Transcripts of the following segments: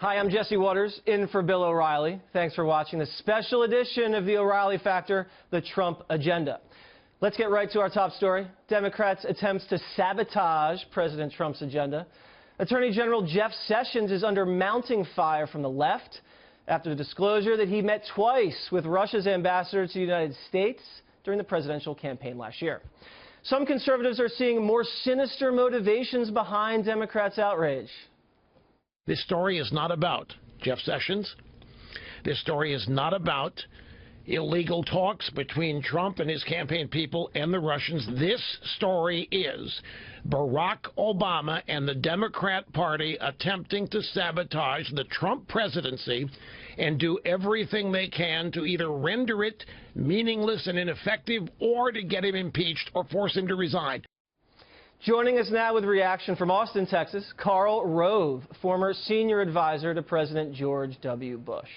Hi, I'm Jesse Waters, in for Bill O'Reilly. Thanks for watching this special edition of the O'Reilly Factor, the Trump Agenda. Let's get right to our top story. Democrats' attempts to sabotage President Trump's agenda. Attorney General Jeff Sessions is under mounting fire from the left after the disclosure that he met twice with Russia's ambassador to the United States during the presidential campaign last year. Some conservatives are seeing more sinister motivations behind Democrats' outrage. This story is not about Jeff Sessions. This story is not about illegal talks between Trump and his campaign people and the Russians. This story is Barack Obama and the Democrat Party attempting to sabotage the Trump presidency and do everything they can to either render it meaningless and ineffective or to get him impeached or force him to resign. Joining us now with reaction from Austin, Texas, Karl Rove, former senior advisor to President George W. Bush.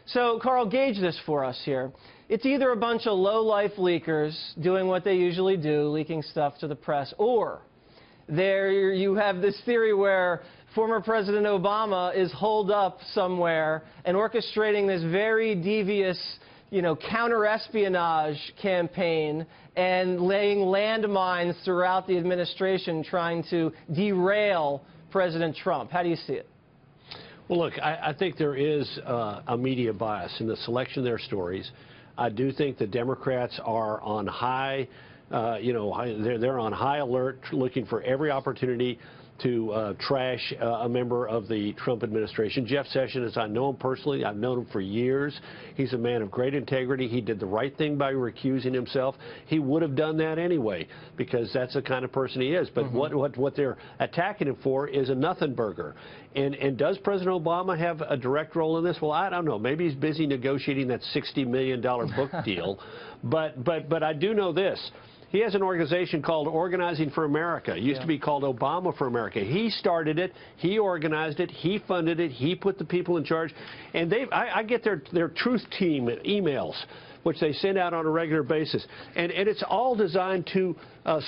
So, Karl, gauge this for us here. It's either a bunch of low-life leakers doing what they usually do, leaking stuff to the press, or there you have this theory where former President Obama is holed up somewhere and orchestrating this very devious, counter-espionage campaign and laying landmines throughout the administration trying to derail President Trump. How do you see it? Well, look, I think there is a media bias in the selection of their stories. I do think the Democrats are on high, they're on high alert, looking for every opportunity to trash a member of the Trump administration. Jeff Sessions, I know him personally. I've known him for years. He's a man of great integrity. He did the right thing by recusing himself. He would have done that anyway because that's the kind of person he is. But what they're attacking him for is a nothing burger. And does President Obama have a direct role in this? Well, I don't know. Maybe he's busy negotiating that $60 million book deal. But I do know this. He has an organization called Organizing for America. It used to be called Obama for America. He started it. He organized it. He funded it. He put the people in charge. And I get their truth team emails, which they send out on a regular basis. And it's all designed to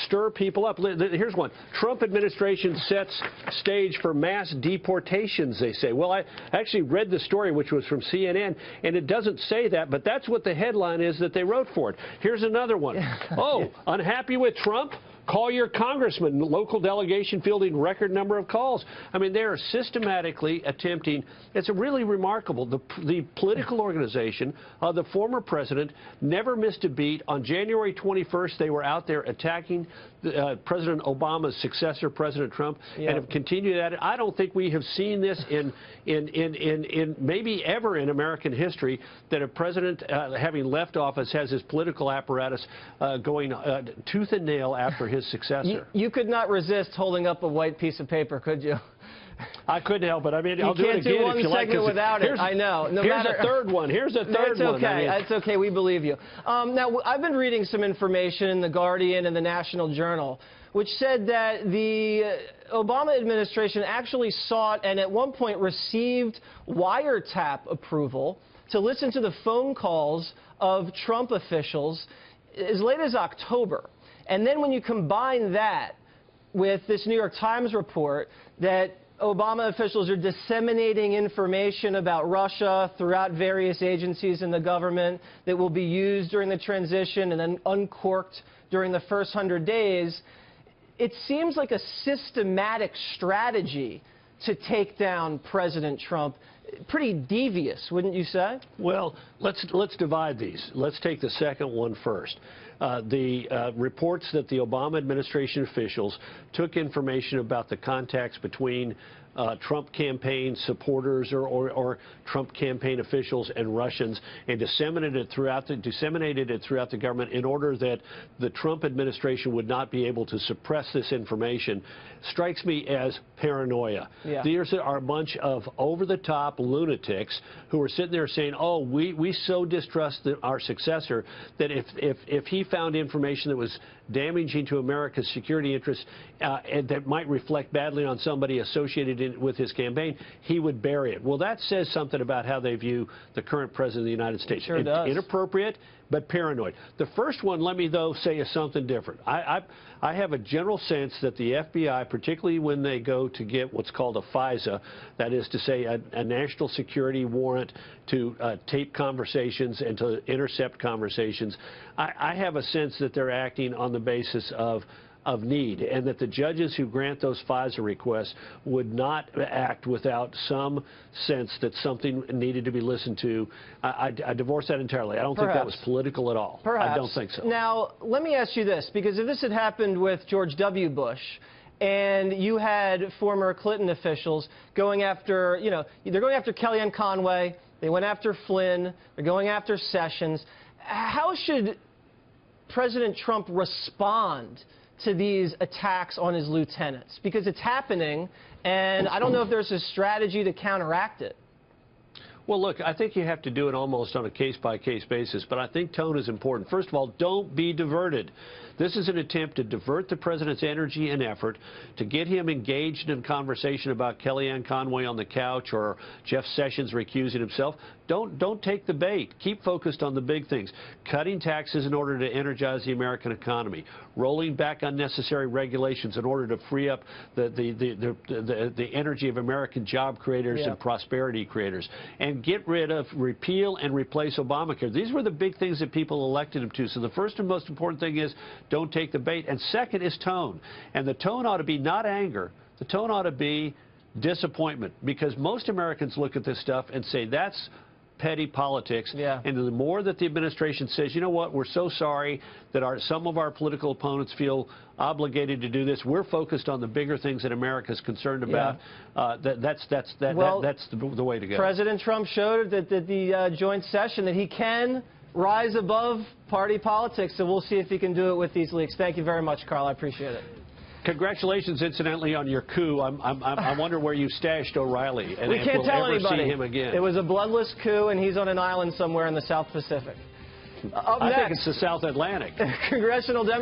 stir people up. Here's one. Trump administration sets stage for mass deportations, they say. Well, I actually read the story, which was from CNN, and it doesn't say that, but that's what the headline is that they wrote for it. Here's another one. Oh, unhappy with Trump? Call your congressman. Local delegation fielding record number of calls. I mean, they are systematically attempting. It's really remarkable. The political organization of the former president never missed a beat. On January 21st, they were out there attacking President Obama's successor, President Trump, and have continued at it. I don't think we have seen this in maybe ever in American history that a president, having left office, has his political apparatus going tooth and nail after his successor. You could not resist holding up a white piece of paper, could you? I couldn't help it. I mean, I'll do it again if you like. You can't do one segment without it. I know. Here's a third one. Here's a third one. It's okay. It's okay. We believe you. Now, I've been reading some information in The Guardian and the National Journal, which said that the Obama administration actually sought and at one point received wiretap approval to listen to the phone calls of Trump officials as late as October. And then when you combine that with this New York Times report that Obama officials are disseminating information about Russia throughout various agencies in the government that will be used during the transition and then uncorked during the first 100 days, it seems like a systematic strategy to take down President Trump. Pretty devious, wouldn't you say? Well, let's divide these. Let's take the second one first. The reports that the Obama administration officials took information about the contacts between Trump campaign supporters or Trump campaign officials and Russians and disseminated it throughout the government in order that the Trump administration would not be able to suppress this information strikes me as paranoia. These are a bunch of over-the-top lunatics who are sitting there saying, oh, we so distrust our successor that if he found information that was damaging to America's security interests and that might reflect badly on somebody associated with his campaign, he would bury it. Well, that says something about how they view the current president of the United States. It sure does. Inappropriate, but paranoid. The first one, let me, though, say is something different. I have a general sense that the FBI, particularly when they go to get what's called a FISA, that is to say a national security warrant to tape conversations and to intercept conversations, I have a sense that they're acting on the basis of need, and that the judges who grant those FISA requests would not act without some sense that something needed to be listened to. I divorce that entirely. I don't think that was political at all. Perhaps. I don't think so. Now, let me ask you this, because if this had happened with George W. Bush, and you had former Clinton officials going after, they're going after Kellyanne Conway, they went after Flynn, they're going after Sessions, how should President Trump respond to these attacks on his lieutenants? Because it's happening, and I don't know if there's a strategy to counteract it. Well, look, I think you have to do it almost on a case-by-case basis, but I think tone is important. First of all, don't be diverted. This is an attempt to divert the president's energy and effort to get him engaged in conversation about Kellyanne Conway on the couch or Jeff Sessions recusing himself. Don't take the bait. Keep focused on the big things. Cutting taxes in order to energize the American economy. Rolling back unnecessary regulations in order to free up the energy of American job creators and prosperity creators. And get rid of, repeal and replace Obamacare. These were the big things that people elected him to. So the first and most important thing is don't take the bait. And second is tone. And the tone ought to be not anger. The tone ought to be disappointment. Because most Americans look at this stuff and say that's petty politics. And the more that the administration says, you know what, we're so sorry that some of our political opponents feel obligated to do this. We're focused on the bigger things that America's concerned about. That's the way to go. President Trump showed at the joint session that he can rise above party politics, so we'll see if he can do it with these leaks. Thank you very much, Karl. I appreciate it. Congratulations, incidentally, on your coup. I wonder where you stashed O'Reilly. And we can't we'll tell ever anybody. See him again. It was a bloodless coup, and he's on an island somewhere in the South Pacific. I think it's the South Atlantic. Congressional Democrats